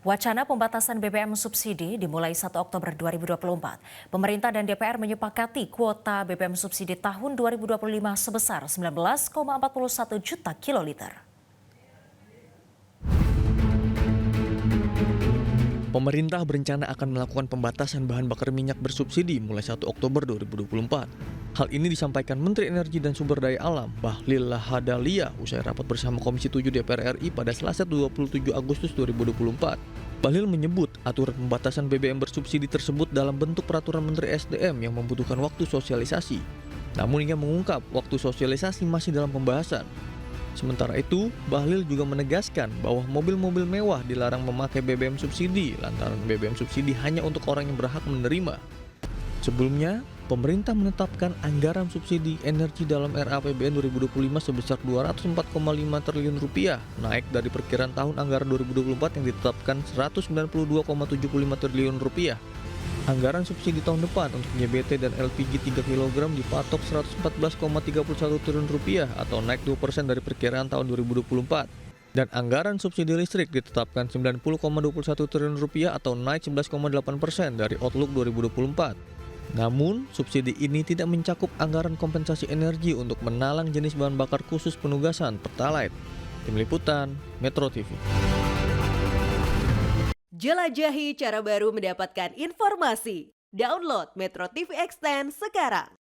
Wacana pembatasan BBM subsidi dimulai 1 Oktober 2024. Pemerintah dan DPR menyepakati kuota BBM subsidi tahun 2025 sebesar 19,41 juta kiloliter. Pemerintah berencana akan melakukan pembatasan bahan bakar minyak bersubsidi mulai 1 Oktober 2024. Hal ini disampaikan Menteri Energi dan Sumber Daya Alam Bahlil Lahadalia usai rapat bersama Komisi 7 DPR RI pada Selasa 27 Agustus 2024. Bahlil menyebut aturan pembatasan BBM bersubsidi tersebut dalam bentuk peraturan Menteri SDM yang membutuhkan waktu sosialisasi. Namun ia mengungkap waktu sosialisasi masih dalam pembahasan. Sementara itu, Bahlil juga menegaskan bahwa mobil-mobil mewah dilarang memakai BBM subsidi lantaran BBM subsidi hanya untuk orang yang berhak menerima. Sebelumnya, pemerintah menetapkan anggaran subsidi energi dalam RAPBN 2025 sebesar Rp204,5 triliun, naik dari perkiraan tahun anggaran 2024 yang ditetapkan Rp192,75 triliun. Anggaran subsidi tahun depan untuk GBT dan LPG 3 kg dipatok Rp114,31 triliun atau naik 2% dari perkiraan tahun 2024. Dan anggaran subsidi listrik ditetapkan Rp90,21 triliun atau naik 11,8% dari Outlook 2024. Namun, subsidi ini tidak mencakup anggaran kompensasi energi untuk menalang jenis bahan bakar khusus penugasan Pertalite. Tim Liputan, Metro TV. Jelajahi cara baru mendapatkan informasi. Download Metro TV Extend sekarang.